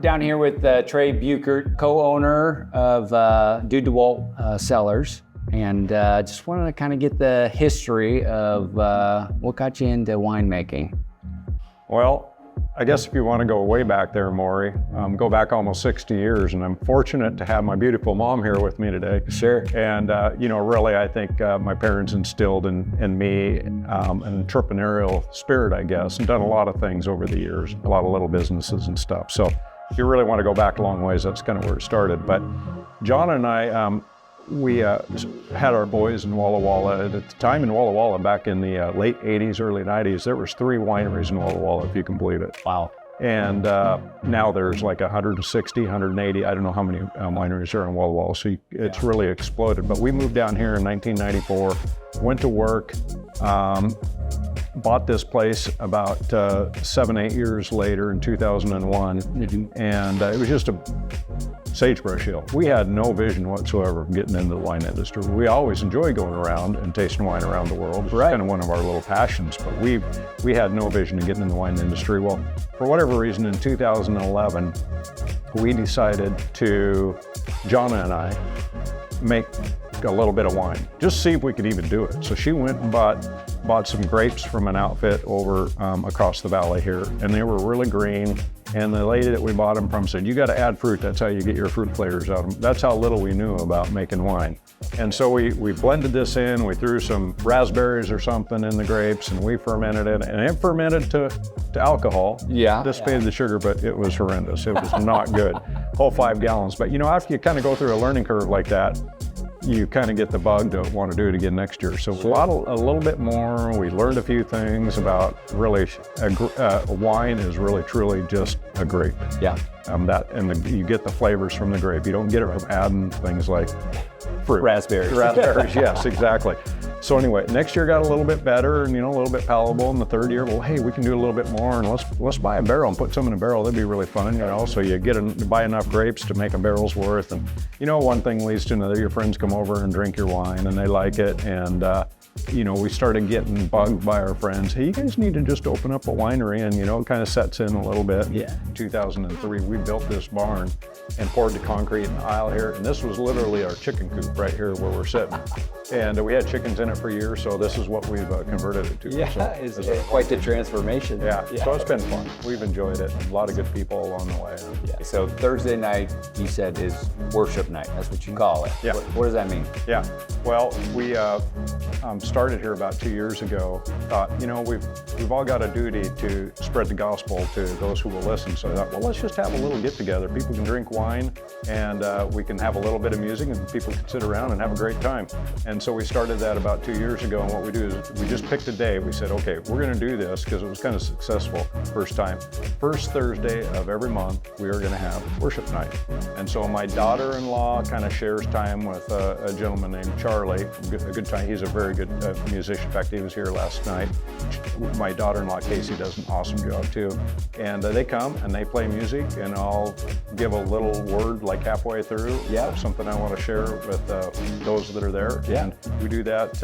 Down here with Trey Buchert, co-owner of DeWalt Cellars, and just wanted to kind of get the history of what got you into winemaking. Well, I guess if you want to go way back there, Maury, go back almost 60 years, and I'm fortunate to have my beautiful mom here with me today. Sure. And really, I think my parents instilled in me an entrepreneurial spirit, I guess, and done a lot of things over the years, a lot of little businesses and stuff. So if you really want to go back a long ways, that's kind of where it started. But John and I, we had our boys in Walla Walla. At the time in Walla Walla, back in the late 80s, early 90s, there was 3 wineries in Walla Walla, if you can believe it. Wow. And now there's like 160, 180, I don't know how many wineries are in Walla Walla, so it's really exploded. But we moved down here in 1994, went to work, bought this place about 7-8 years later in 2001, and it was just a sagebrush hill. We had no vision whatsoever of getting into the wine industry. We always enjoy going around and tasting wine around the world. It's kind of one of our little passions, but we had no vision of getting in the wine industry. Well, for whatever reason, in 2011, we decided to, Jonna and I, make a little bit of wine, just see if we could even do it. So she went and bought some grapes from an outfit over across the valley here, and they were really green. And the lady that we bought them from said, you got to add fruit. That's how you get your fruit flavors out of them. That's how little we knew about making wine. And so we blended this in, we threw some raspberries or something in the grapes, and we fermented it, and it fermented to alcohol. Yeah. Dissipated the sugar, but it was horrendous. It was not good. Whole 5 gallons. But after you kind of go through a learning curve like that, you kind of get the bug to want to do it again next year. So a little bit more. We learned a few things about really, wine is really truly just a grape. Yeah. You get the flavors from the grape. You don't get it from adding things like fruit. Raspberries. Raspberries, yes, exactly. So anyway, next year got a little bit better and a little bit palatable. And the third year, well, hey, we can do a little bit more, and let's buy a barrel and put some in a barrel. That'd be really fun, So you buy enough grapes to make a barrel's worth, and one thing leads to another. Your friends come over and drink your wine, and they like it, and we started getting bugged by our friends. Hey, you guys need to just open up a winery, and it kind of sets in a little bit. Yeah. 2003, we built this barn and poured the concrete in the aisle here, and this was literally our chicken coop right here where we're sitting. And we had chickens in it for years, so this is what we've converted it to. Yeah, so, it's quite the transformation. Yeah, so it's been fun. We've enjoyed it. A lot of good people along the way. Yeah. So Thursday night, you said, is worship night. That's what you call it. Yeah. What does that mean? Yeah. Well, we started here about 2 years ago. Thought, we've all got a duty to spread the gospel to those who will listen. So I thought, well, let's just have a little get together. People can drink wine, and we can have a little bit of music, and people can sit around and have a great time. And so we started that about 2 years ago, and what we do is we just picked a day. We said, okay, we're going to do this because it was kind of successful first time. First Thursday of every month, we are going to have worship night. And so my daughter-in-law kind of shares time with a gentleman named Charlie. A good time. He's a very good musician. In fact, he was here last night. My daughter-in-law, Casey, does an awesome job too. And they come and they play music, and I'll give a little word like halfway through of something I want to share with those that are there. Yeah. And we do that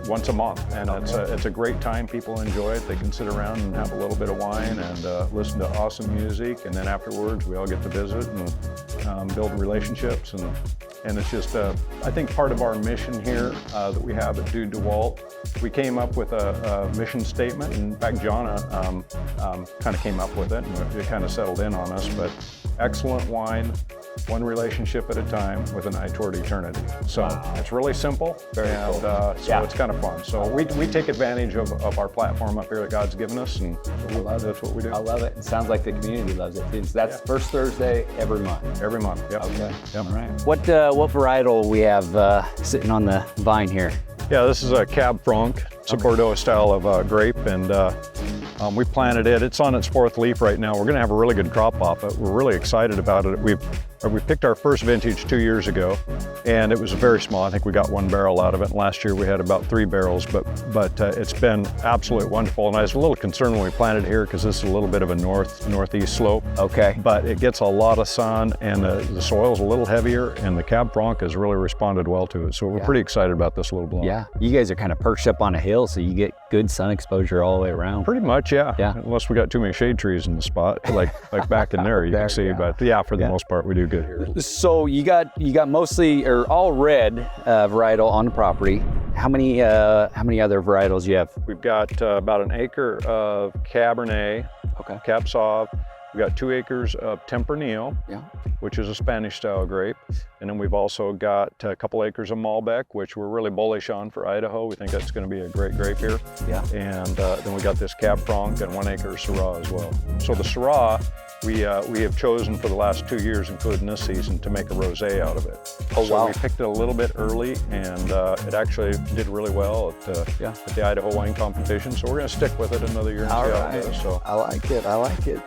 once a month, and it's a great time. People enjoy it. They can sit around and have a little bit of wine and listen to awesome music, and then afterwards we all get to visit and build relationships, and it's just I think part of our mission here that we have at DeWalt. We came up with a mission statement, and in fact Jonna kind of came up with it, and it kind of settled in on us, but excellent wine, one relationship at a time with an eye toward eternity. So It's really simple, so it's kind of fun. So we take advantage of our platform up here that God's given us, and that's what we do. I love it. It sounds like the community loves it too. So that's first Thursday every month. Every month, yep. Okay. Yep. All right. What varietal we have sitting on the vine here? Yeah, this is a Cab Franc. It's a Bordeaux style of grape, and we planted it. It's on its 4th leaf right now. We're going to have a really good crop off it. We're really excited about it. We picked our first vintage 2 years ago, and it was very small. I think we got 1 barrel out of it. And last year we had about 3 barrels, but it's been absolutely wonderful. And I was a little concerned when we planted here because this is a little bit of a northeast slope. Okay. But it gets a lot of sun, and the soil's a little heavier, and the Cab Franc has really responded well to it. So we're pretty excited about this little block. Yeah, you guys are kind of perched up on a hill, so you get good sun exposure all the way around. Pretty much, yeah. Yeah. Unless we got too many shade trees in the spot, like back in there, you can see. But yeah, for the most part, we do good here. So you got mostly or all red varietal on the property. How many other varietals you have? We've got about an acre of Cabernet, Cab Sauv. We've got 2 acres of Tempranillo, which is a Spanish-style grape. And then we've also got a couple acres of Malbec, which we're really bullish on for Idaho. We think that's going to be a great grape here. Yeah. And then we got this Cab Franc and 1 acre of Syrah as well. So the Syrah, we have chosen for the last 2 years, including this season, to make a rosé out of it. So we picked it a little bit early, and it actually did really well at the Idaho wine competition. So we're going to stick with it another year and see how it goes. So I like it. I like it.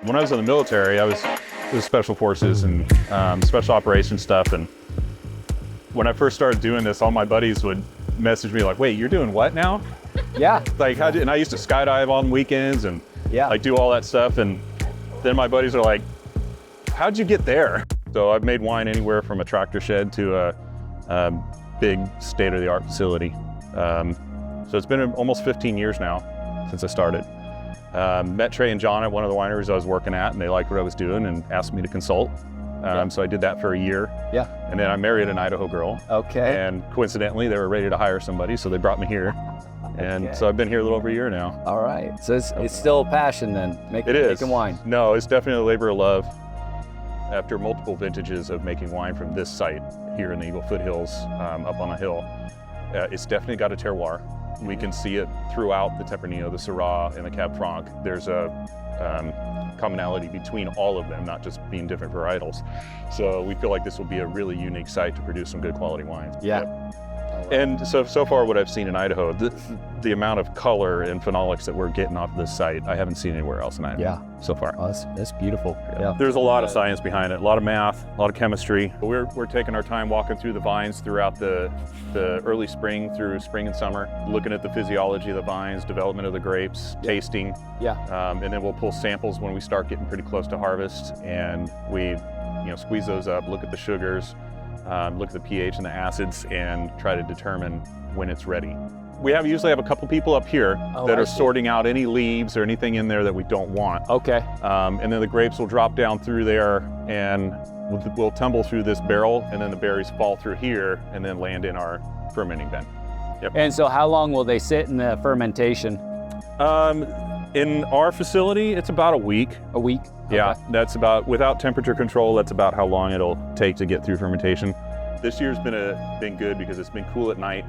When I was in the military, I was with Special Forces and Special Operations stuff. And when I first started doing this, all my buddies would message me like, "Wait, you're doing what now?" Yeah. Like, and I used to skydive on weekends and like do all that stuff. And then my buddies are like, "How'd you get there?" So I've made wine anywhere from a tractor shed to a big state-of-the-art facility. So it's been almost 15 years now since I started. Met Trey and John at one of the wineries I was working at, and they liked what I was doing and asked me to consult. So I did that for a year. Yeah. And then I married an Idaho girl. Okay. And coincidentally, they were ready to hire somebody, so they brought me here. And so I've been here a little over a year now. All right. So it's still a passion then, making wine. No, it's definitely a labor of love. After multiple vintages of making wine from this site here in the Eagle Foothills, up on a hill, it's definitely got a terroir. We can see it throughout the Tempranillo, the Syrah, and the Cab Franc. There's a commonality between all of them, not just being different varietals. So we feel like this will be a really unique site to produce some good quality wines. Yeah. Yep. And so far what I've seen in Idaho, the amount of color and phenolics that we're getting off this site, I haven't seen anywhere else in Idaho so far. Oh, that's beautiful. Yeah. There's a lot of science behind it, a lot of math, a lot of chemistry. We're taking our time walking through the vines throughout the early spring through spring and summer, looking at the physiology of the vines, development of the grapes, tasting. Yeah. And then we'll pull samples when we start getting pretty close to harvest, and we squeeze those up, look at the sugars, look at the pH and the acids, and try to determine when it's ready. We usually have a couple people up here that are sorting out any leaves or anything in there that we don't want. Okay. And then the grapes will drop down through there, and we'll tumble through this barrel, and then the berries fall through here and then land in our fermenting bin. Yep. And so how long will they sit in the fermentation? In our facility, it's about a week. A week? Yeah, okay. That's about, without temperature control, that's about how long it'll take to get through fermentation. This year's been good because it's been cool at night.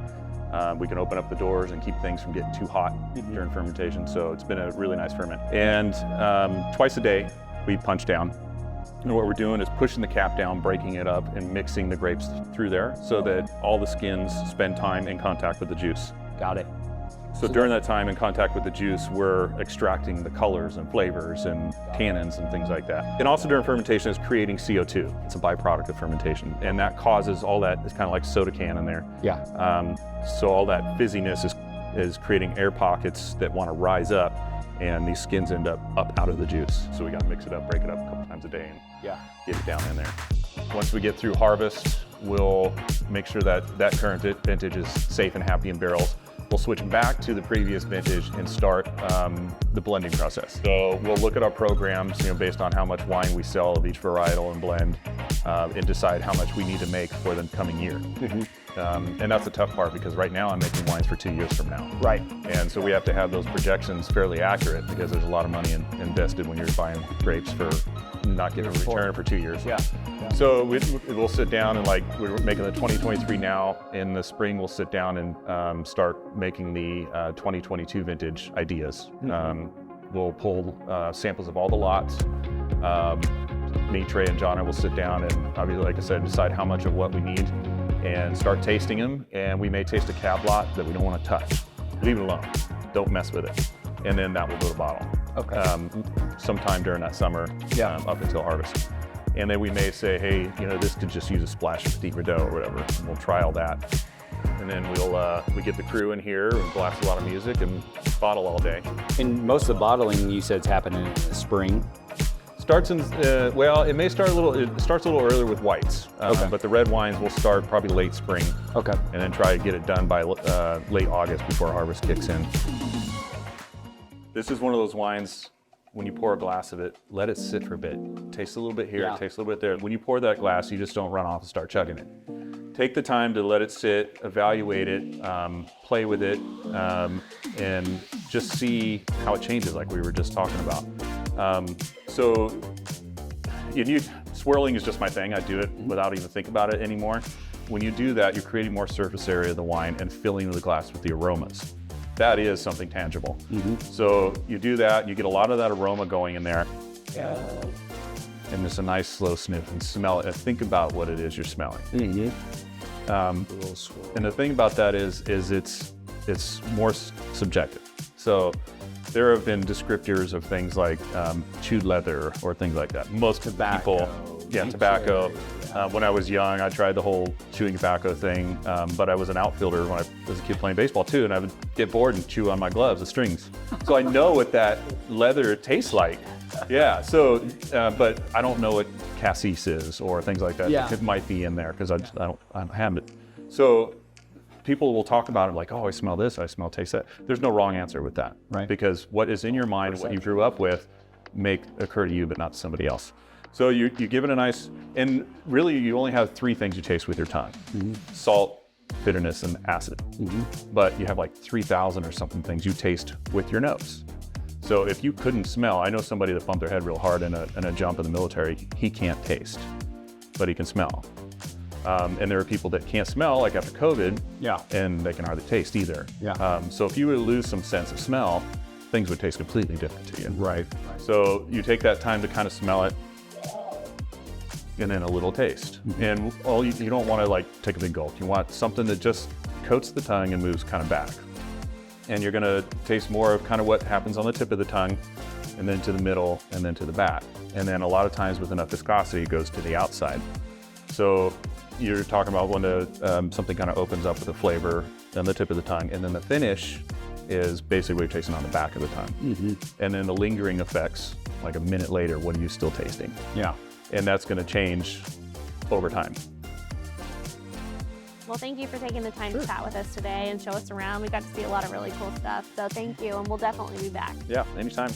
We can open up the doors and keep things from getting too hot during fermentation, so it's been a really nice ferment. And twice a day, we punch down. And what we're doing is pushing the cap down, breaking it up, and mixing the grapes through there so that all the skins spend time in contact with the juice. Got it. So during that time in contact with the juice, we're extracting the colors and flavors and tannins and things like that. And also during fermentation is creating CO2. It's a byproduct of fermentation. And that causes all that, it's kind of like soda can in there. Yeah. So all that fizziness is creating air pockets that want to rise up, and these skins end up out of the juice. So we got to mix it up, break it up a couple times a day, and get it down in there. Once we get through harvest, we'll make sure that that current vintage is safe and happy in barrels. We'll switch back to the previous vintage and start the blending process. So we'll look at our programs, based on how much wine we sell of each varietal and blend, and decide how much we need to make for the coming year. And that's the tough part, because right now I'm making wines for 2 years from now. Right. And so we have to have those projections fairly accurate, because there's a lot of money invested when you're buying grapes for not getting a return for 2 years. Yeah. So we'll sit down and, we're making the 2023 now. In the spring, we'll sit down and start making the 2022 vintage ideas. We'll pull samples of all the lots. Me, Trey, and John will sit down and, obviously, like I said, decide how much of what we need and start tasting them. And we may taste a cab lot that we don't want to touch. Leave it alone. Don't mess with it. And then that will go to bottle. Okay. Sometime during that summer, up until harvest. And then we may say, hey, this could just use a splash of Petit Verdot or whatever. And we'll try all that. And then we get the crew in here and blast a lot of music and bottle all day. And most of the bottling, you said, is happening in the spring. Starts in, it starts a little earlier with whites, but the red wines will start probably late spring. Okay. And then try to get it done by late August before harvest kicks in. This is one of those wines, when you pour a glass of it, let it sit for a bit. Taste a little bit here, taste a little bit there. When you pour that glass, you just don't run off and start chugging it. Take the time to let it sit, evaluate it, play with it, and just see how it changes, like we were just talking about. Swirling is just my thing. I do it without even thinking about it anymore. When you do that, you're creating more surface area of the wine and filling the glass with the aromas. That is something tangible. So you do that, you get a lot of that aroma going in there. And just a nice slow sniff and smell it and think about what it is you're smelling. And the thing about that is it's more subjective. So there have been descriptors of things like chewed leather or things like that. Most people, tobacco. When I was young, I tried the whole chewing tobacco thing, but I was an outfielder when I was a kid playing baseball too, and I would get bored and chew on my gloves, the strings. So I know what that leather tastes like. Yeah, so, but I don't know what cassis is or things like that. It might be in there because I don't have it. So people will talk about it like, oh, I smell this, I taste that. There's no wrong answer with that, right? Because what is in your mind and what you grew up with may occur to you, but not to somebody else. So you give it a nice, and really you only have 3 things you taste with your tongue. Salt, bitterness, and acid. But you have like 3,000 or something things you taste with your nose. So if you couldn't smell, I know somebody that bumped their head real hard in a jump in the military, he can't taste, but he can smell. And there are people that can't smell, like after COVID, and they can hardly taste either. So if you were to lose some sense of smell, things would taste completely different to you. Right. So you take that time to kind of smell it, and then a little taste. And you don't want to like take a big gulp. You want something that just coats the tongue and moves kind of back. And you're gonna taste more of kind of what happens on the tip of the tongue, and then to the middle, and then to the back. And then a lot of times with enough viscosity, it goes to the outside. So you're talking about when something kind of opens up with a flavor on the tip of the tongue, and then the finish is basically what you're tasting on the back of the tongue. And then the lingering effects, like a minute later, what are you still tasting? And that's gonna change over time. Well, thank you for taking the time to chat with us today and show us around. We got to see a lot of really cool stuff. So thank you, and we'll definitely be back. Yeah, anytime.